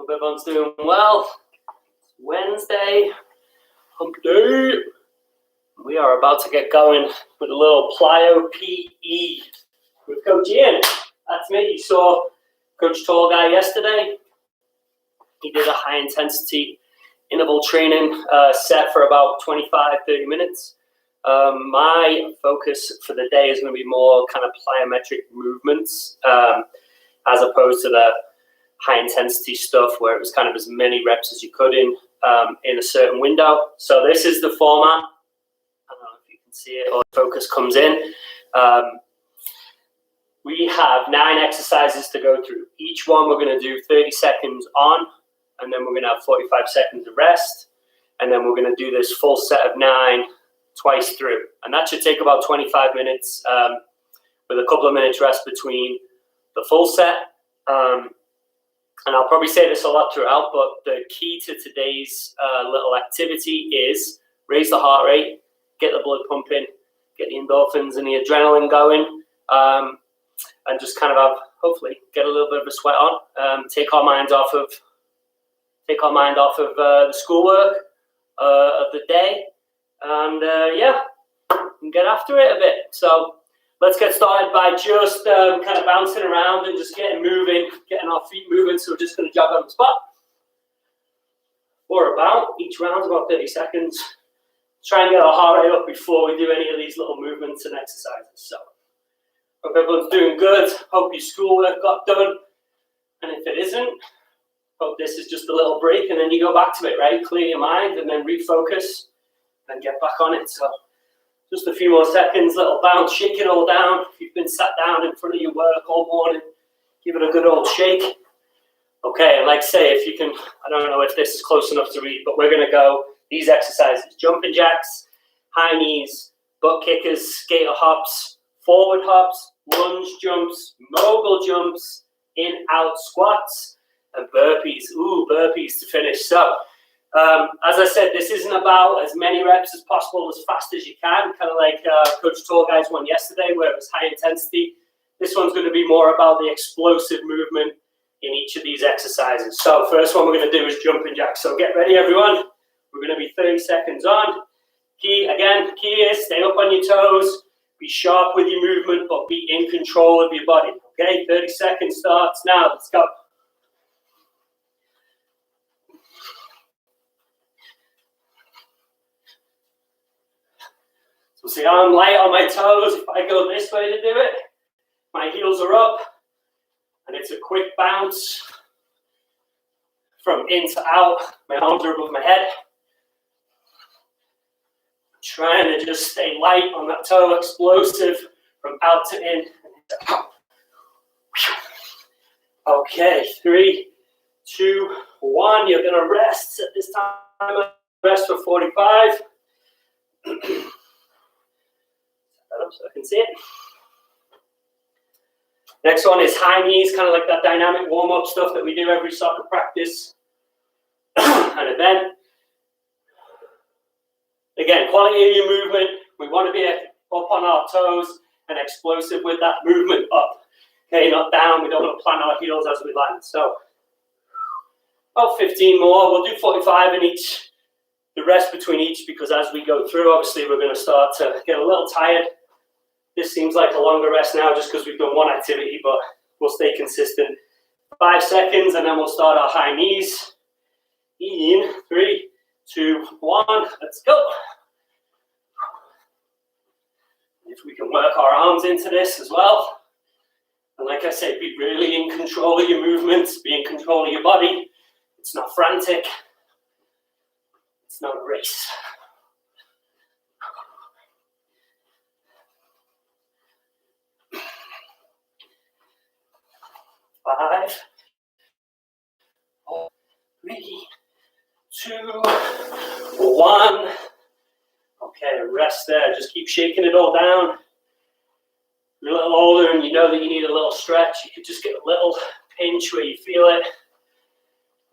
Hope everyone's doing well. It's Wednesday, hump day. We are about to get going with a little Plyo PE with Coach Ian. That's me. You saw Coach Tall Guy yesterday. He did a high intensity interval training set for about 25-30 minutes. My focus for the day is going to be more kind of plyometric movements as opposed to the high intensity stuff where it was kind of as many reps as you could in a certain window. So this is the format. I don't know if you can see it or focus comes in. We have 9 exercises to go through. Each one we're going to do 30 seconds on, and then we're going to have 45 seconds of rest. And then we're going to do this full set of 9 twice through. And that should take about 25 minutes with a couple of minutes rest between the full set. And I'll probably say this a lot throughout, but the key to today's little activity is raise the heart rate, get the blood pumping, get the endorphins and the adrenaline going, and just kind of have, hopefully, get a little bit of a sweat on, take our mind off of the schoolwork of the day, and yeah, and get after it a bit. So let's get started by just kind of bouncing around and just getting moving, getting our feet moving. So we're just going to jog on the spot for about, each round's about 30 seconds. Try and get our heart rate up before we do any of these little movements and exercises. So hope everyone's doing good. Hope your schoolwork got done. And if it isn't, hope this is just a little break and then you go back to it, right? Clear your mind and then refocus and get back on it. So just a few more seconds, little bounce, shake it all down. If you've been sat down in front of your work all morning, give it a good old shake. Okay, and like I say, if you can, I don't know if this is close enough to read, but we're going to go these exercises: jumping jacks, high knees, butt kickers, skater hops, forward hops, lunge jumps, mogul jumps, in-out squats, and burpees. Ooh, burpees to finish. So, as I said, this isn't about as many reps as possible, as fast as you can, kind of like Coach Tall Guy's one yesterday where it was high intensity. This one's going to be more about the explosive movement in each of these exercises. So first one we're going to do is jumping jacks. So get ready, everyone. We're going to be 30 seconds on. Key is stay up on your toes, be sharp with your movement, but be in control of your body. Okay, 30 seconds starts now. Let's go. So see, I'm light on my toes. If I go this way to do it, my heels are up, and it's a quick bounce from in to out. My arms are above my head. I'm trying to just stay light on that toe, explosive from out to in. Okay, 3, 2, 1. You're gonna rest at this time. Rest for 45. So I can see it. Next one is high knees, kind of like that dynamic warm-up stuff that we do every soccer practice and event. Again, quality of your movement. We want to be up on our toes and explosive with that movement up. Okay, not down. We don't want to plant our heels as we land. So about 15 more. We'll do 45 in each, the rest between each, because as we go through, obviously, we're going to start to get a little tired. This seems like a longer rest now just because we've done one activity, but we'll stay consistent. 5 seconds, and then we'll start our high knees. In 3, 2, 1, let's go. If we can work our arms into this as well. And like I said, be really in control of your movements, be in control of your body. It's not frantic. It's not a race. 5, 4, 3, 2, 1. Okay, rest there. Just keep shaking it all down. You're a little older and you know that you need a little stretch. You could just get a little pinch where you feel it.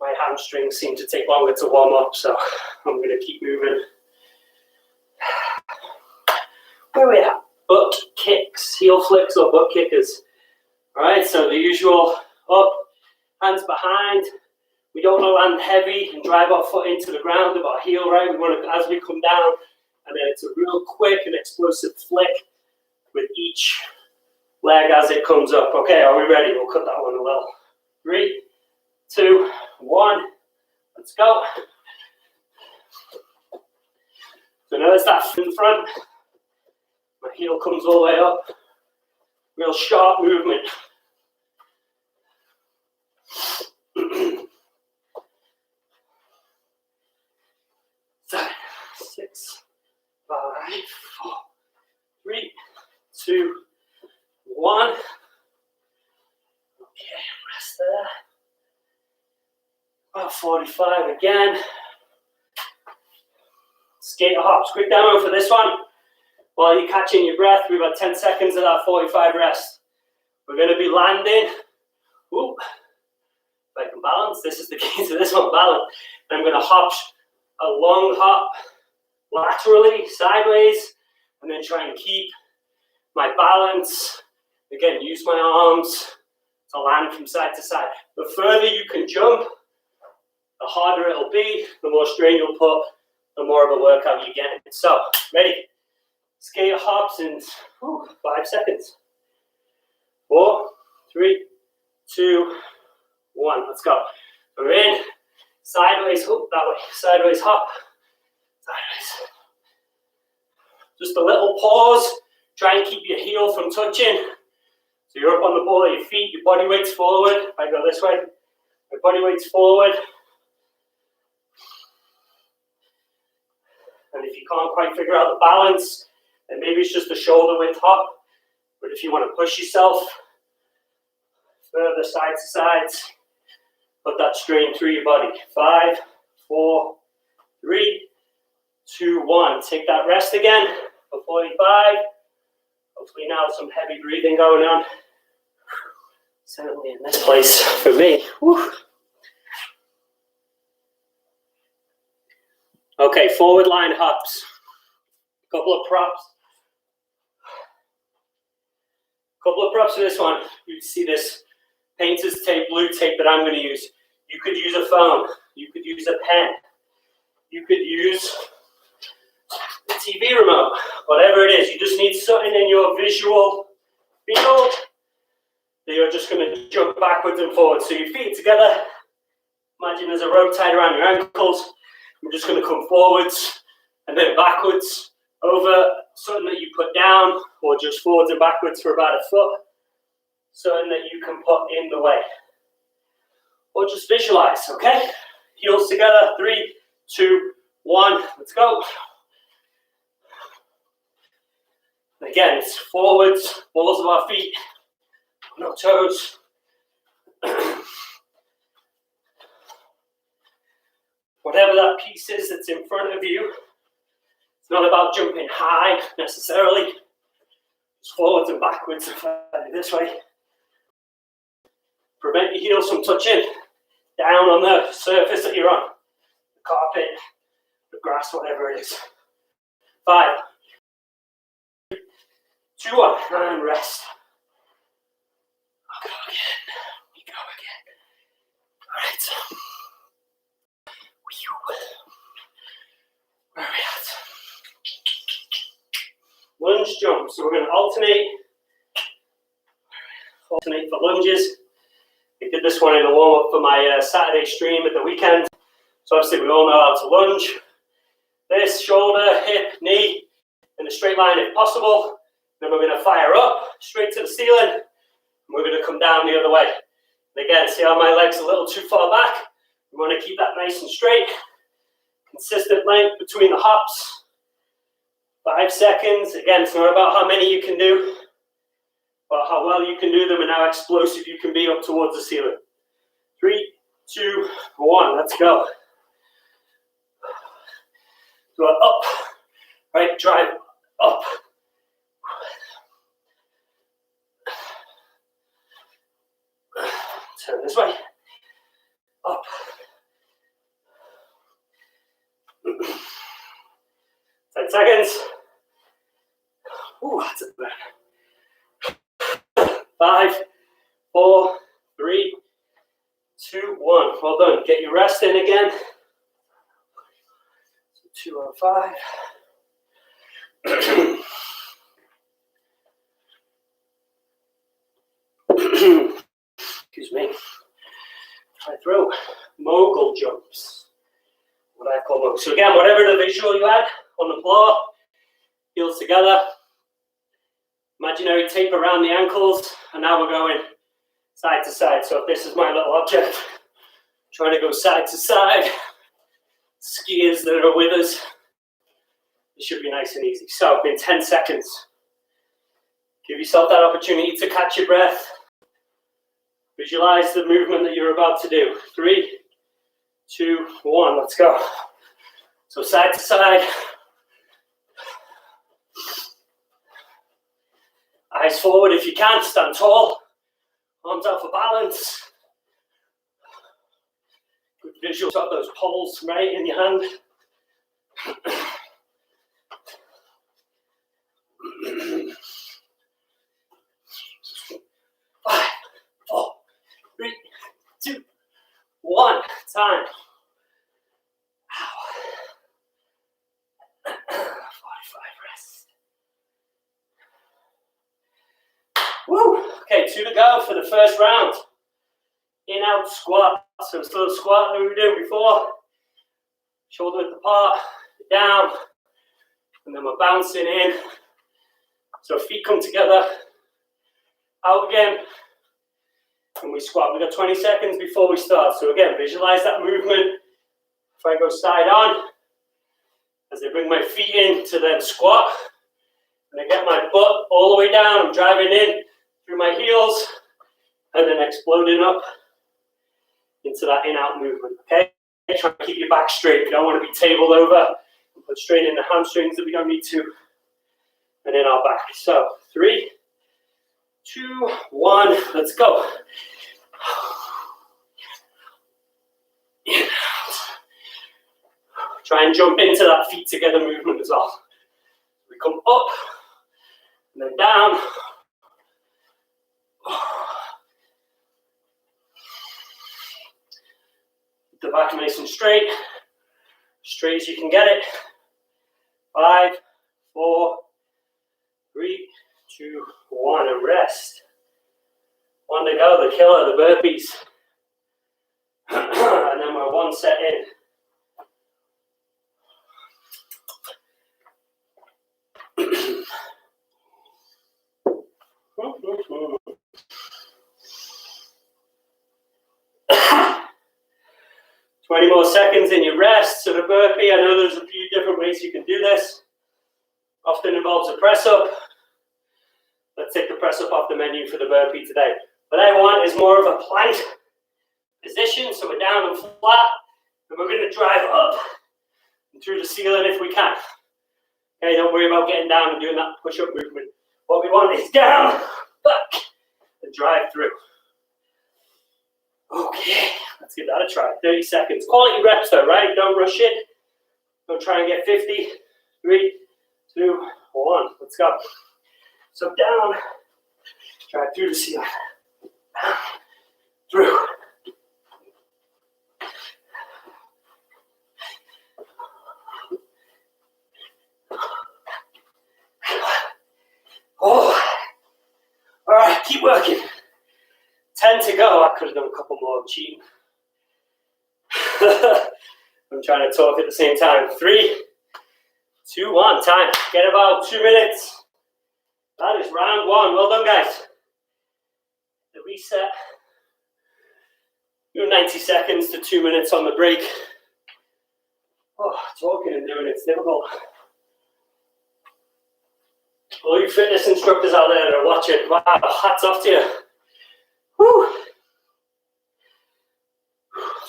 My hamstrings seem to take longer to warm up, so I'm going to keep moving. Where are we at? Butt kicks, heel flicks or butt kickers. All right, so the usual up, hands behind, We don't want to land heavy and drive our foot into the ground with our heel, right? We want to, as we come down, and then it's a real quick and explosive flick with each leg as it comes up. Okay, are we ready? We'll cut that one a little. 3, 2, 1. Let's go. So notice that in front. My heel comes all the way up. Real sharp movement. 7, 6, 5, 4, 3, 2, 1. Okay, rest there. About 45 again. Skater hops. Quick demo for this one. While you're catching your breath, we've got 10 seconds of that 45 rest. We're going to be landing. Ooh. If I can balance, this is the key to this one, balance. I'm going to hop a long hop laterally, sideways, and then try and keep my balance. Again, use my arms to land from side to side. The further you can jump, the harder it'll be, the more strain you'll put, the more of a workout you get. So, ready? Skater hops in 5 seconds. 4, 3, 2, 1. Let's go. We're in. Sideways hook that way. Sideways hop. Sideways. Just a little pause. Try and keep your heel from touching. So you're up on the ball of your feet. Your body weight's forward. If I go this way, my body weight's forward. And if you can't quite figure out the balance, then maybe it's just a shoulder width hop. But if you want to push yourself further side to sides, put that strain through your body. 5, 4, 3, 2, 1. Take that rest again for 45. Hopefully now some heavy breathing going on. Certainly in this place for me. Whew. Okay, forward line hops. Couple of props. Couple of props for this one. You see this painter's tape, blue tape that I'm going to use. You could use a phone. You could use a pen. You could use a TV remote. Whatever it is, you just need something in your visual field that you're just going to jump backwards and forwards. So your feet together. Imagine there's a rope tied around your ankles. We're just going to come forwards and then backwards over something that you put down, or just forwards and backwards for about a foot. Something that you can put in the way. Or just visualize, okay? Heels together, 3, 2, 1, let's go. Again, it's forwards, balls of our feet, no toes. Whatever that piece is that's in front of you, it's not about jumping high necessarily. Just forwards and backwards, this way. Prevent your heels from touching down on the surface that you're on. The carpet, the grass, whatever it is. 5, 2, 1, and rest. I'll go again. We go again. All right. Where are we at? Lunge jumps. So we're going to alternate for lunges. We did this one in a warm-up for my Saturday stream at the weekend. So obviously we all know how to lunge. This, shoulder, hip, knee, in a straight line if possible. Then we're going to fire up, straight to the ceiling. And we're going to come down the other way. And again, see how my leg's a little too far back? We want to keep that nice and straight. Consistent length between the hops. 5 seconds. Again, it's not about how many you can do, but how well you can do them and how explosive you can be up towards the ceiling. 3, 2, 1. Let's go. Go up. Right, drive up. Turn this way. Up. 10 seconds. Ooh, that's a bad. 5, 4, 3, 2, 1. 1. Well done. Get your rest in again. 2 on 5. Excuse me. Try through. Mogul jumps. What I call mogul. So again, whatever the visual you had on the floor, heels together. Imaginary tape around the ankles, and now we're going side to side. So if this is my little object, trying to go side to side, skiers that are with us, it should be nice and easy. So in 10 seconds, give yourself that opportunity to catch your breath. Visualize the movement that you're about to do. 3, 2, 1, let's go. So side to side. Eyes forward if you can, stand tall. Arms out for balance. Good visuals of those poles right in your hand. 5, 4, 3, 2, 1. Time. 45 rest. Woo! Okay, 2 to go for the first round. In out squat. So it's a little squat that we were doing before. Shoulder width apart, down, and then we're bouncing in. So feet come together, out again, and we squat. We've got 20 seconds before we start. So again, visualize that movement. If I go side on, as I bring my feet in to then squat, and I get my butt all the way down, I'm driving in through my heels, and then exploding up into that in-out movement, okay? Try to keep your back straight. You don't want to be tabled over. Put strain in the hamstrings that we don't need to, and in our back. So 3, 2, 1, let's go. Try and jump into that feet together movement as well. We come up, and then down. Keep the back nice and straight as you can get it. 5, 4, 3, 2, 1, and rest. 1 to go, the killer, the burpees. And then we're 1 set in. Twenty more seconds in your rest. So the burpee, I know there's a few different ways you can do this. Often involves a press up. Let's take the press up off the menu for the burpee today. What I want is more of a plank position, so we're down and flat, and we're going to drive up and through the ceiling if we can. Okay, don't worry about getting down and doing that push-up movement. What we want is down, back, and drive through. Okay, let's give that a try. 30 seconds. Quality reps though, right? Don't rush it. Don't try and get 50. 3, 2, 1. Let's go. So down, drive through the ceiling. Down, through. Oh, all right, keep working. 10 to go. I could have done a couple more. I'm cheating. I'm trying to talk at the same time. 3, 2, 1. Time. Get about 2 minutes. That is round 1. Well done, guys. The reset. Do 90 seconds to 2 minutes on the break. Oh, talking and doing it's difficult. All you fitness instructors out there that are watching, wow, hats off to you. Whew.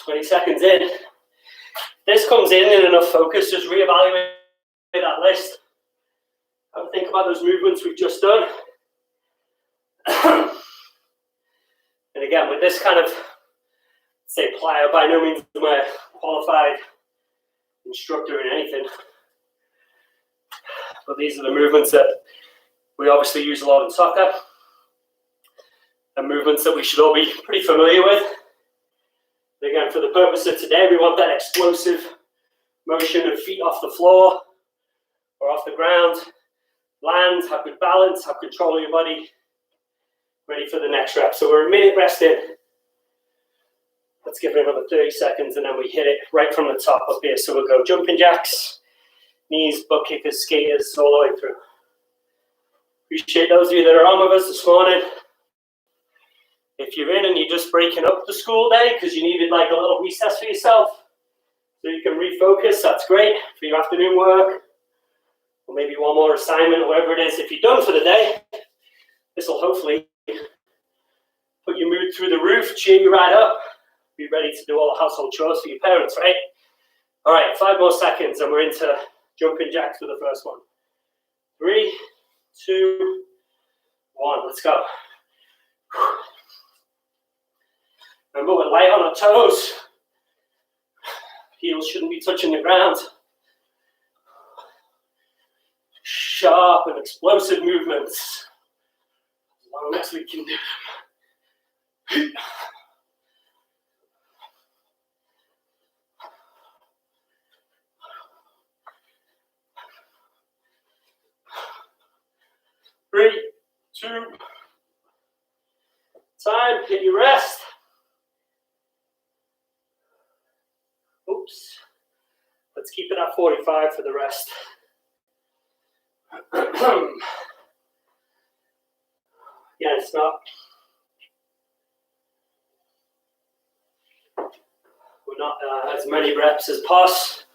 20 seconds in. This comes in enough focus, just reevaluate that list. Have a think about those movements we've just done. And again, with this kind of, say, plyo, by no means am I a qualified instructor in anything. But these are the movements that we obviously use a lot in soccer, and movements that we should all be pretty familiar with. Again, for the purpose of today, we want that explosive motion of feet off the floor or off the ground. Land, have good balance, have control of your body. Ready for the next rep. So we're a minute rest in. Let's give it another 30 seconds and then we hit it right from the top up here. So we'll go jumping jacks, knees, butt kickers, skaters, all the way through. Appreciate those of you that are on with us this morning. If you're in and you're just breaking up the school day because you needed like a little recess for yourself so you can refocus, that's great for your afternoon work. Or maybe one more assignment or whatever it is. If you're done for the day, this will hopefully put your mood through the roof, cheer you right up, be ready to do all the household chores for your parents, right? All right, 5 more seconds and we're into jumping jacks for the first one. 3, 2, 1, let's go. Remember, we're light on our toes. Heels shouldn't be touching the ground. Sharp and explosive movements. As long as we can do them. 3, 2, time, hit your rest. Oops. Let's keep it at 45 for the rest. Yeah, it's not. We're not as many reps as possible.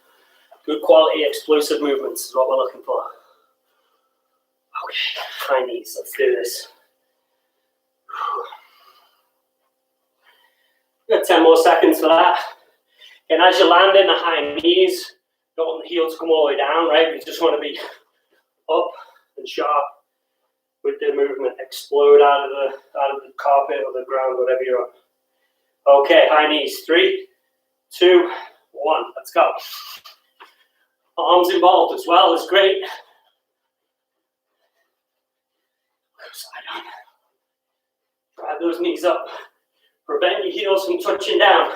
Good quality explosive movements is what we're looking for. Okay, high knees, let's do this. We've got 10 more seconds for that. And as you land in the high knees, don't want the heel to come all the way down, right? We just want to be up and sharp with the movement. Explode out of the carpet or the ground, whatever you're on. Okay, high knees. 3, 2, 1. Let's go. Arms involved as well is great. Side on. Drive those knees up. Prevent your heels from touching down.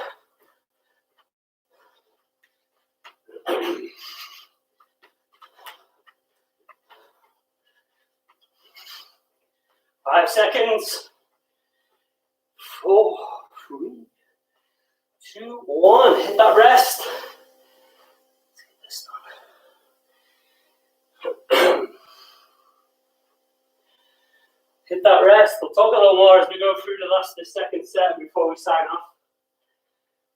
5 seconds. 4, 3, 2, 1. Hit that rest. Let's get this done. Hit that rest. We'll talk a little more as we go through the second set before we sign off.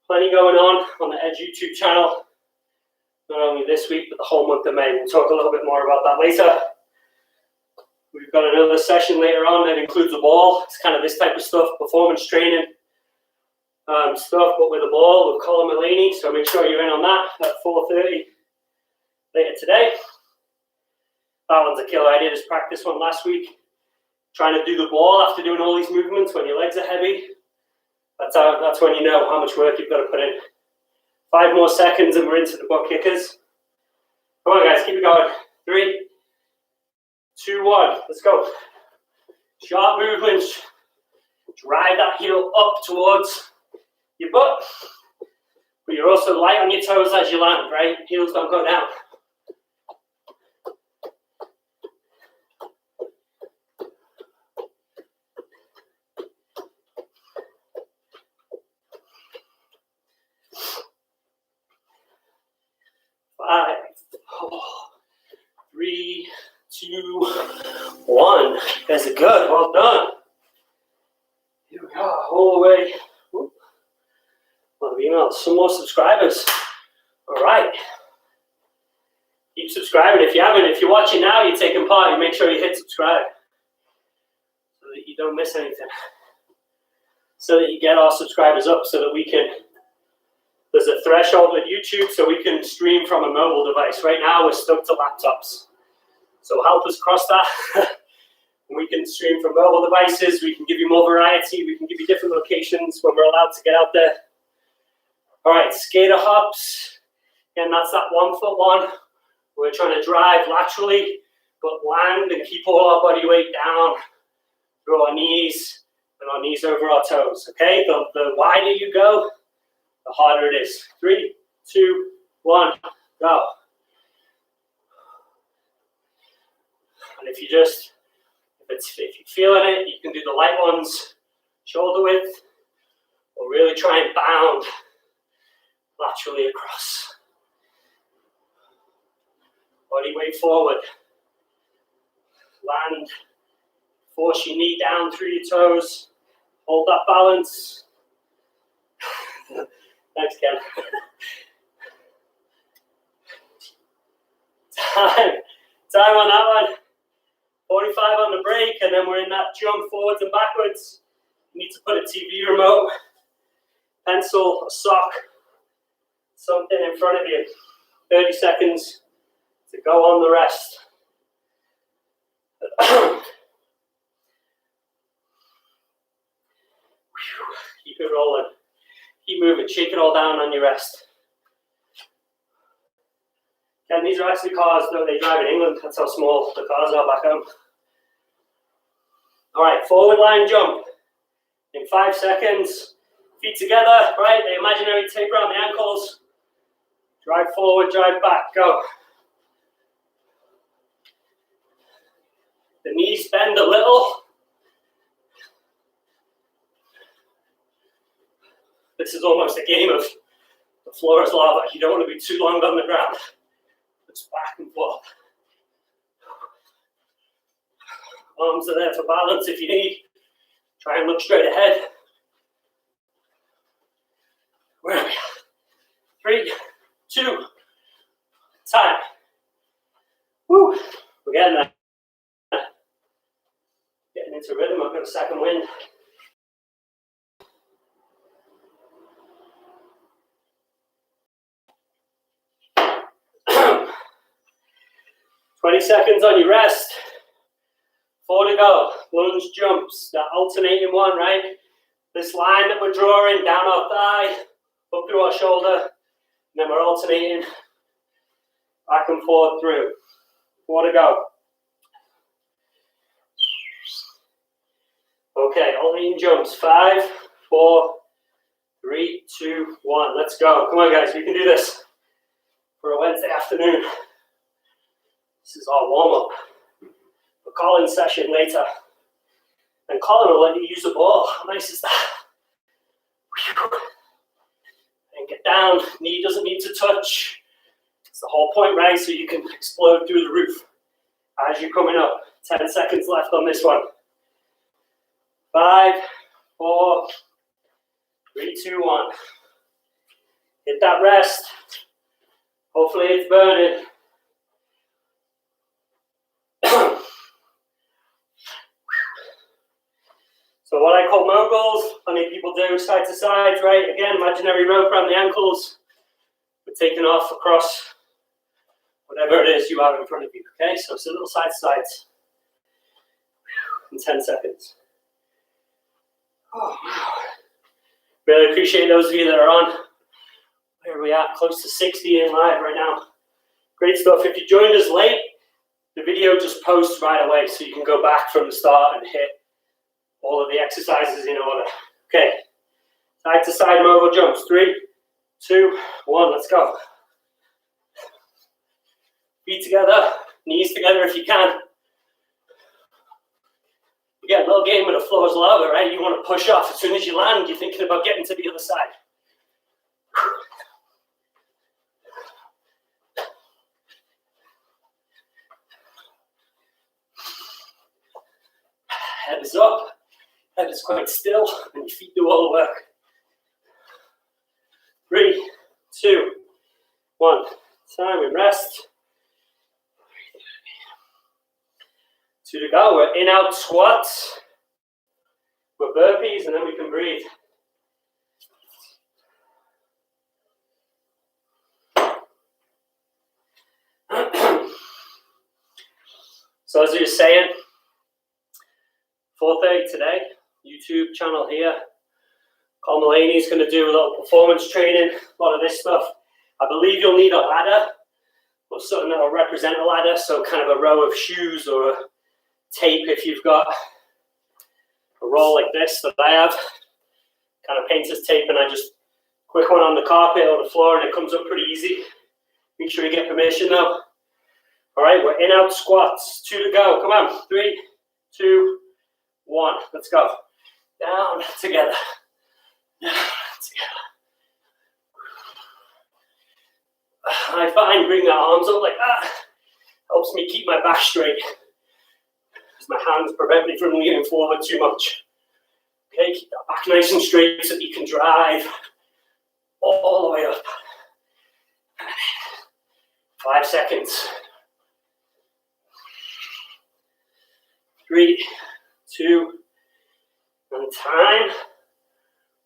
Plenty going on the Edge YouTube channel. Not only this week, but the whole month of May. We'll talk a little bit more about that later. We've got another session later on that includes a ball. It's kind of this type of stuff, performance training stuff, but with a ball with Colin Mullaney. So make sure you're in on that at 4:30 later today. That one's a killer. I did this practice one last week. Trying to do the ball after doing all these movements when your legs are heavy. That's when you know how much work you've got to put in. 5 more seconds and we're into the butt kickers. Come on guys, keep it going. 3, 2, 1, let's go. Sharp movements. Drive that heel up towards your butt. But you're also light on your toes as you land, right? Heels don't go down. Five, 4, 3, 2, 1. You guys are good. Well done. Here we go. All the way. Whoop. A lot of emails. Some more subscribers. All right. Keep subscribing if you haven't. If you're watching now, you're taking part, you make sure you hit subscribe so that you don't miss anything. So that you get our subscribers up so that we can. There's a threshold with YouTube so we can stream from a mobile device. Right now we're stuck to laptops. So help us cross that. We can stream from mobile devices. We can give you more variety. We can give you different locations when we're allowed to get out there. All right, skater hops. And that's that 1 foot one. We're trying to drive laterally, but land and keep all our body weight down through our knees and our knees over our toes. Okay, the wider you go, the harder it is. 3, 2, 1, go. And if you're feeling it, you can do the light ones, shoulder width, or really try and bound laterally across. Body weight forward. Land. Force your knee down through your toes. Hold that balance. Thanks, Ken. Time on that one. 45 on the break, and then we're in that jump forwards and backwards. You need to put a TV remote, pencil, a sock, something in front of you. 30 seconds to go on the rest. Keep it rolling. Keep moving. Shake it all down on your rest. And these are actually cars that they drive in England. That's how small the cars are back home. All right, forward line jump. In 5 seconds, feet together, right? The imaginary tape around the ankles. Drive forward, drive back, go. The knees bend a little. This is almost a game of the floor is lava. You don't want to be too long on the ground. Just back and forth. Arms are there for balance if you need. Try and look straight ahead. Where are we? 3, 2, time. Woo! We're getting there. Getting into rhythm. I've got a second wind. Twenty seconds on your rest. 4 to go. Lunge jumps. That alternating one, right? This line that we're drawing down our thigh, up through our shoulder, and then we're alternating back and forth through. 4 to go. Okay, alternating jumps. 5, 4, 3, 2, 1. Let's go. Come on, guys. We can do this for a Wednesday afternoon. This is our warm-up. A call-in session later. And Colin will let you use the ball. How nice is that? And get down. Knee doesn't need to touch. It's the whole point, right? So you can explode through the roof as you're coming up. 10 seconds left on this one. 5, 4, 3, 2, 1. Hit that rest. Hopefully it's burning. So what I call moguls, plenty people do side to side, right? Again, imaginary rope around the ankles. We're taking off across whatever it is you have in front of you, okay? So it's a little side to sides in 10 seconds. Oh, wow. Really appreciate those of you that are on. Where are we at? Close to 60 in live right now. Great stuff. If you joined us late, the video just posts right away, so you can go back from the start and hit all of the exercises in order. Okay, side to side mogul jumps. 3, 2, 1, let's go. Feet together, knees together if you can. Yeah, a little game with the floor is lava, right? You want to push off. As soon as you land, you're thinking about getting to the other side. Head is up. Head is quite still, and your feet do all the work. 3, 2, 1. Time and rest. 2 to go. We're in out squats. We're burpees, and then we can breathe. So as I was saying, 4:30 today, YouTube channel here. Carl Mullaney's going to do a little performance training, a lot of this stuff. I believe you'll need a ladder, or something that will represent a ladder, so kind of a row of shoes or a tape if you've got a roll like this that I have, kind of painter's tape, and I just Quick one on the carpet or the floor, and it comes up pretty easy. Make sure you get permission though. All right, we're in out squats. 2 to go. Come on. 3, 2, 1. Let's go. Down, together. Down, together. I find bringing the arms up like that helps me keep my back straight, because my hands prevent me from leaning forward too much. Okay, keep that back nice and straight so that you can drive all the way up. 5 seconds. 3, 2, and time.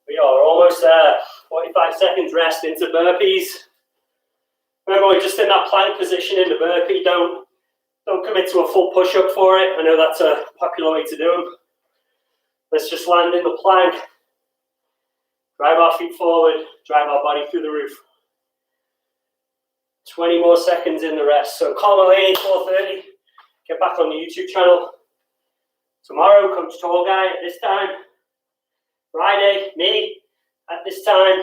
We are almost there. 45 seconds rest into burpees. Remember, we're just in that plank position in the burpee. Don't commit to a full push-up for it. I know that's a popular way to do them. Let's just land in the plank. Drive our feet forward. Drive our body through the roof. 20 more seconds in the rest. So Colin Lane, 4:30. Get back on the YouTube channel. Tomorrow, Coach Tall Guy at this time. Friday, me at this time.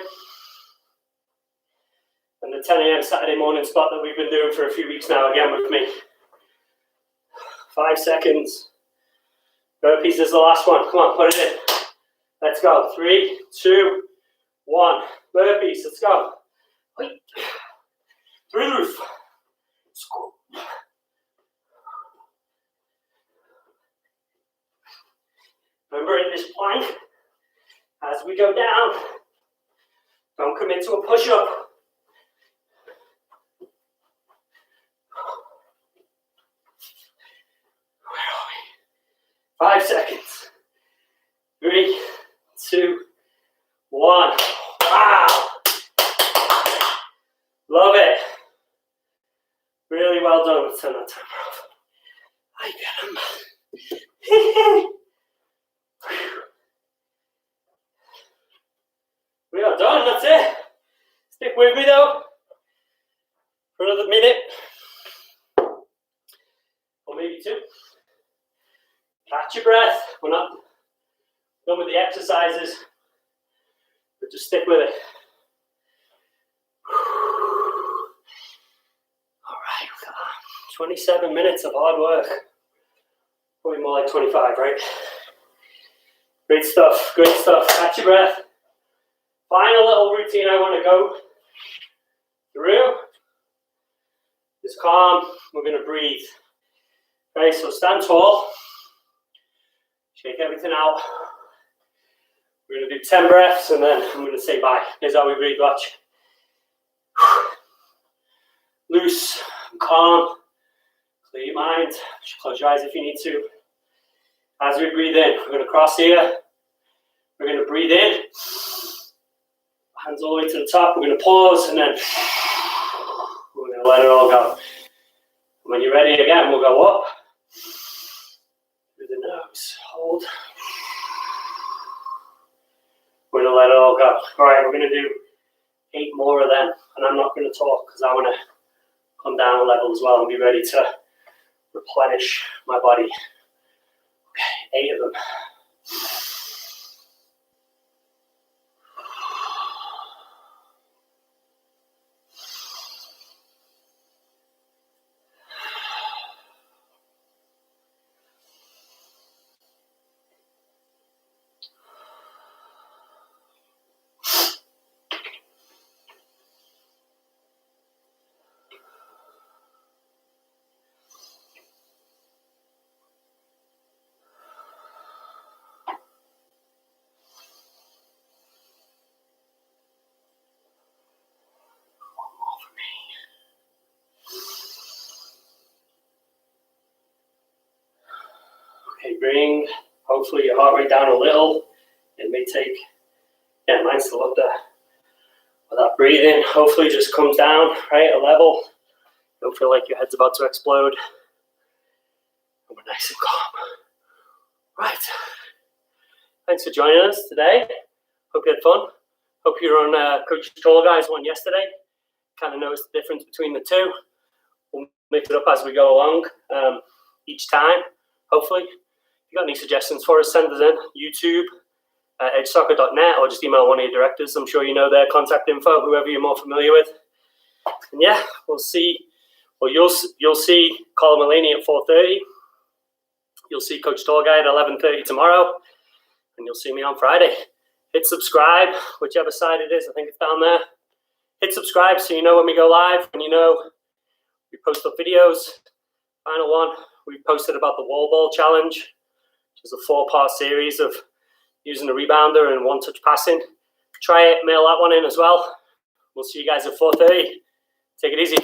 And the 10 a.m. Saturday morning spot that we've been doing for a few weeks now, again with me. 5 seconds. Burpees is the last one. Come on, put it in. Let's go. 3, 2, 1. Burpees, let's go. Through the roof. Remember, in this plank, as we go down, don't commit to a push-up. Where are we? 5 seconds. 3, 2, 1. Wow. Love it. Really well done. Let's turn that timer off. I get them. We are done, that's it. Stick with me though for another minute or maybe 2. Catch your breath. We're not done with the exercises, but just stick with it. All right, 27 minutes of hard work. Probably more like 25, right? Great stuff, great stuff. Catch your breath. Final little routine I want to go through is calm. We're going to breathe. Okay, so stand tall. Shake everything out. We're going to do 10 breaths and then I'm going to say bye. Here's how we breathe, watch. Loose, calm, clear your mind. Close your eyes if you need to. As we breathe in, we're going to cross here. We're going to breathe in. Hands all the way to the top. We're going to pause and then we're going to let it all go. When you're ready again, we'll go up through the nose. Hold. We're going to let it all go. All right, we're going to do 8 more of them, and I'm not going to talk because I want to come down a level as well and be ready to replenish my body. Okay, 8 of them. Okay, bring hopefully your heart rate down a little. It may take, yeah, mine's still up there. With that breathing, hopefully just comes down, right, a level. Don't feel like your head's about to explode. And we're nice and calm. Right. Thanks for joining us today. Hope you had fun. Hope you're on Coach Tall Guy's one yesterday. Kind of noticed the difference between the two. We'll mix it up as we go along each time, hopefully. If you got any suggestions for us, send us in. YouTube, edgesoccer.net, or just email one of your directors. I'm sure you know their contact info, whoever you're more familiar with. And yeah, we'll see. Well, you'll see Colin Mulaney at 4:30. You'll see Coach Torgay at 11:30 tomorrow, and you'll see me on Friday. Hit subscribe, whichever side it is. I think it's down there. Hit subscribe so you know when we go live, when you know we post up videos. Final one, we posted about the wall ball challenge, which is a 4-part series of using a rebounder and one-touch passing. Try it, mail that one in as well. We'll see you guys at 4:30. Take it easy.